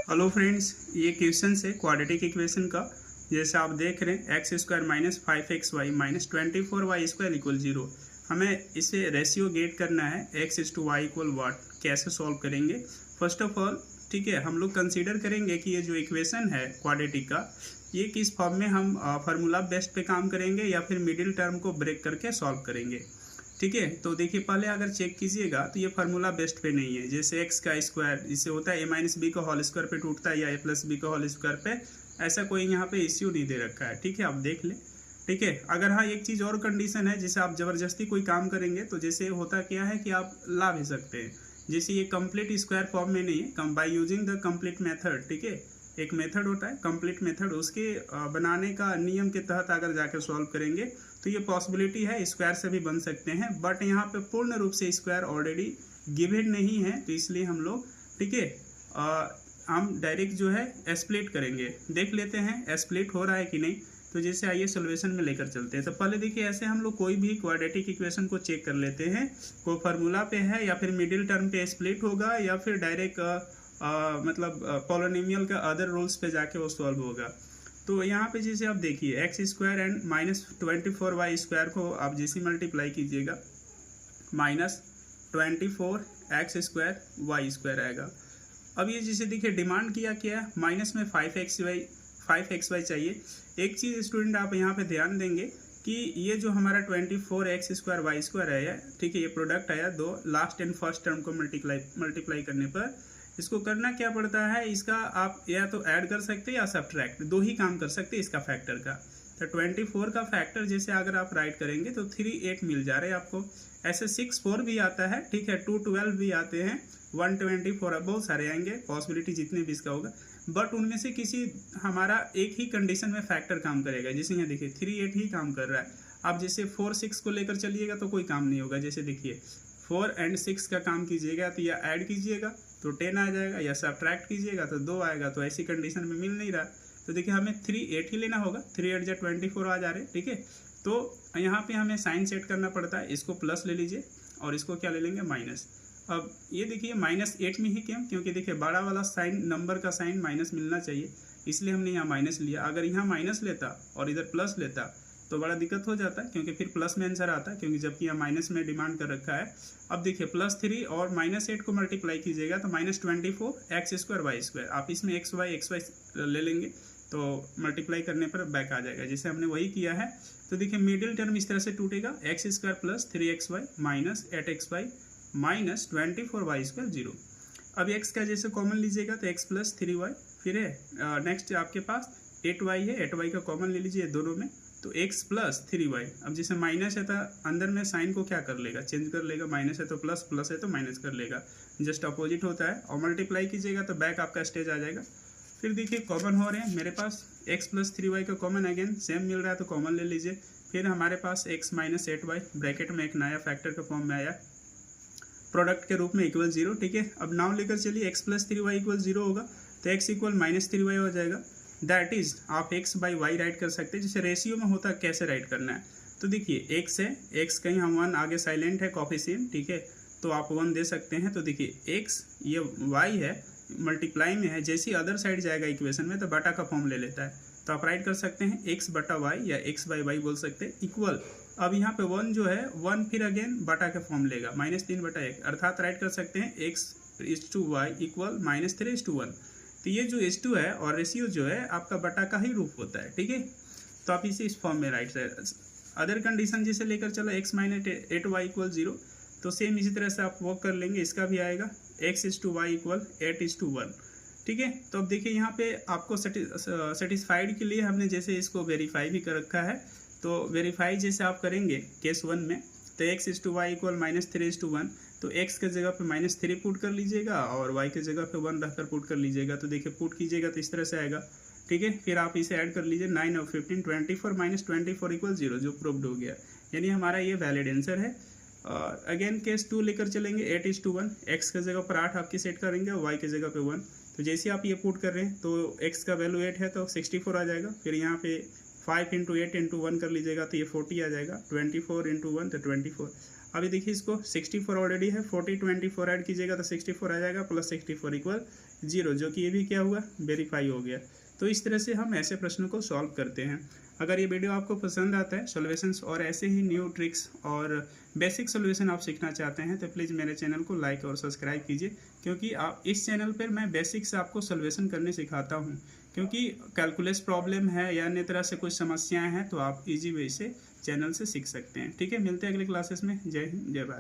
Hello friends, ये question है quadratic equation का। जैसे आप देख रहे हैं x square minus 5xy minus 24y square equal 0। हमें इसे रेशियो गेट करना है x is to y equal what. कैसे सॉल्व करेंगे? फर्स्ट ऑफ ऑल ठीक है, हम लोग कंसीडर करेंगे कि ये जो इक्वेशन है क्वाड्रेटिक का, ये किस फॉर्म में हम फार्मूला बेस्ड पे काम करेंगे या फिर मिडिल टर्म को ब्रेक करके सॉल्व करेंगे। ठीक है, तो देखिए पहले अगर चेक कीजिएगा तो ये फार्मूला बेस्ट पे नहीं है। जैसे एक्स का स्क्वायर इससे होता है ए माइनस बी का होल स्क्वायर पे टूटता है या ए प्लस बी का होल स्क्वायर पे, ऐसा कोई यहाँ पे इश्यू नहीं दे रखा है। ठीक है, आप देख लें। ठीक है, अगर हाँ एक चीज़ और कंडीशन है, जैसे आप ज़बरदस्ती कोई काम करेंगे तो जैसे होता क्या है कि आप ला भी सकते हैं। जैसे ये कंप्लीट स्क्वायर फॉर्म में नहीं है, come by using the complete method. ठीक है, एक मेथड होता है कंप्लीट मेथड, उसके बनाने का नियम के तहत अगर जाकर सॉल्व करेंगे तो ये पॉसिबिलिटी है स्क्वायर से भी बन सकते हैं। बट यहाँ पे पूर्ण रूप से स्क्वायर ऑलरेडी गिवन नहीं है, तो इसलिए हम लोग ठीक है हम डायरेक्ट जो है स्प्लिट करेंगे। देख लेते हैं स्प्लिट हो रहा है कि नहीं। तो जैसे आइए सोल्यूशन में लेकर चलते हैं। तो पहले देखिए, ऐसे हम लोग कोई भी क्वाड्रेटिक इक्वेशन को चेक कर लेते हैं, कोई फार्मूला पे है या फिर मिडिल टर्म पे स्प्लिट होगा या फिर डायरेक्ट मतलब पॉलिनोमियल का अदर रूल्स पे जाके वो सॉल्व होगा। तो यहाँ पे जैसे आप देखिए x square and minus 24y square को आप जैसे मल्टीप्लाई कीजिएगा, minus 24x square Y square आएगा। अब ये जैसे देखिए डिमांड किया क्या है, माइनस में 5xy चाहिए। एक चीज़ स्टूडेंट आप यहाँ पे ध्यान देंगे कि ये जो हमारा 24x स्क्वायर वाई स्क्वायर आया, ठीक है, ये प्रोडक्ट आया दो लास्ट एंड फर्स्ट टर्म को मल्टीप्लाई करने पर इसको करना क्या पड़ता है, इसका आप या तो ऐड कर सकते हैं या सब्ट्रैक्ट, दो ही काम कर सकते हैं इसका फैक्टर का। तो 24 का फैक्टर जैसे अगर आप राइट करेंगे तो 38 मिल जा रहे हैं आपको। ऐसे 64 भी आता है, ठीक है, 212 भी आते हैं, 124 बहुत सारे आएंगे, पॉसिबिलिटी जितने भी इसका होगा। बट उनमें से किसी हमारा एक ही कंडीशन में फैक्टर काम करेगा। जैसे यहाँ देखिए 38 ही काम कर रहा है। आप जैसे 4 6 को लेकर चलिएगा तो कोई काम नहीं होगा। जैसे देखिए 4 एंड 6 का काम कीजिएगा तो या ऐड कीजिएगा तो 10 आ जाएगा, या सब्ट्रैक्ट कीजिएगा तो 2 आएगा। तो ऐसी कंडीशन में मिल नहीं रहा, तो देखिए हमें 38 ही लेना होगा। 3 8 24 आ जा रहे हैं। ठीक है, तो यहाँ पे हमें साइन सेट करना पड़ता है। इसको प्लस ले लीजिए और इसको क्या ले लेंगे, माइनस। अब ये देखिए -8 में ही क्यों, क्योंकि देखिए बड़ा वाला साइन, नंबर का साइन माइनस मिलना चाहिए, इसलिए हमने यहाँ माइनस लिया। अगर यहाँ माइनस लेता और इधर प्लस लेता तो बड़ा दिक्कत हो जाता है, क्योंकि फिर प्लस में आंसर आता है, क्योंकि जबकि यहाँ माइनस में डिमांड कर रखा है। अब देखिए +3 और -8 को मल्टीप्लाई कीजिएगा तो -24x स्क्वायर वाई स्क्वायर। आप इसमें एक्स वाई ले लेंगे तो मल्टीप्लाई करने पर बैक आ जाएगा, जैसे हमने वही किया है। तो देखिए मिडिल टर्म इस तरह से टूटेगा, x square plus 3xy minus 8xy minus 24y square 0। अब x का जैसे कॉमन लीजिएगा तो x प्लस 3y, फिर है नेक्स्ट आपके पास 8y है, 8y का कॉमन ले लीजिए दोनों में तो x प्लस 3y। अब जैसे माइनस है तो अंदर में साइन को क्या कर लेगा, चेंज कर लेगा। माइनस है तो प्लस, प्लस है तो माइनस कर लेगा, जस्ट अपोजिट होता है। और मल्टीप्लाई कीजिएगा तो बैक आपका स्टेज आ जाएगा। फिर देखिए कॉमन हो रहे हैं मेरे पास, x प्लस 3y का कॉमन अगेन सेम मिल रहा है तो कॉमन ले लीजिए। फिर हमारे पास x माइनस 8y ब्रैकेट में एक नया फैक्टर का फॉर्म में आया प्रोडक्ट के रूप में इक्वल 0। ठीक है, अब नाउ लेकर चलिए x प्लस 3y इक्वल 0 होगा तो x इक्वल -3y हो जाएगा। दैट इज आप x बाई वाई राइट कर सकते हैं। जैसे रेशियो में होता है कैसे राइट करना है, तो देखिए x है, x कहीं हम 1 आगे साइलेंट है कॉफिशिएंट, ठीक है, तो आप 1 दे सकते हैं। तो देखिए x ये y है, मल्टीप्लाई में है, जैसे ही अदर साइड जाएगा इक्वेशन में तो बटा का फॉर्म ले लेता है। तो आप राइट कर सकते हैं x बटा y या x बाई वाई बोल सकते हैं इक्वल। अब यहाँ पे 1 जो है 1 फिर अगेन बटा का फॉर्म लेगा, -3/1, अर्थात राइट कर सकते हैं x/y इक्वल -3:1। तो ये जो h2 है और रेशियो जो है आपका बटा का ही रूप होता है। ठीक है, तो आप इसे इस फॉर्म में राइट साइड अदर कंडीशन जैसे लेकर चलो x माइनस 8y इक्वल 0, तो सेम इसी तरह से आप वर्क कर लेंगे, इसका भी आएगा x/y इक्वल 8:1। ठीक है, तो अब देखिए यहाँ पे आपको सेटिस्फाइड के लिए हमने जैसे इसको वेरीफाई भी कर रखा है। तो वेरीफाई जैसे आप करेंगे केस 1 में तो x/y इक्वल -3:1, तो x के जगह पे -3 पुट कर लीजिएगा और y के जगह पे 1 रखकर पुट कर लीजिएगा। तो देखिए पुट कीजिएगा तो इस तरह से आएगा। ठीक है, फिर आप इसे ऐड कर लीजिए, 9 और 15 24 -24 इक्वल 0, जो प्रूव्ड हो गया, यानी हमारा ये वैलिड आंसर है। अगेन केस 2 लेकर चलेंगे, 8:1, x के जगह पर 8 आपकी सेट करेंगे और y के जगह पे 1। तो जैसे आप ये पुट कर रहे हैं तो x का वैल्यू 8 है तो 64 आ जाएगा। फिर यहाँ पे 5 × 8 × 1 कर लीजिएगा तो ये 40 आ जाएगा, 24 × 1 तो 24। अभी देखिए इसको 64 ऑलरेडी है, 40 24 ऐड कीजिएगा तो 64 आ जाएगा, प्लस 64 इक्वल 0, जो कि ये भी क्या हुआ, वेरीफाई हो गया। तो इस तरह से हम ऐसे प्रश्नों को सॉल्व करते हैं। अगर ये वीडियो आपको पसंद आता है, सॉल्यूशंस और ऐसे ही न्यू ट्रिक्स और बेसिक सॉल्यूशन आप सीखना चाहते हैं, तो प्लीज़ मेरे चैनल को लाइक और सब्सक्राइब कीजिए, क्योंकि आप इस चैनल पर मैं बेसिक से आपको सॉल्यूशन करने सिखाता हूँ। क्योंकि कैलकुलस प्रॉब्लम है या अन्य तरह से कुछ समस्याएं हैं, तो आप इजी वे से चैनल से सीख सकते हैं। ठीक है, मिलते हैं अगले क्लासेस में। जय हिंद, जय भारत।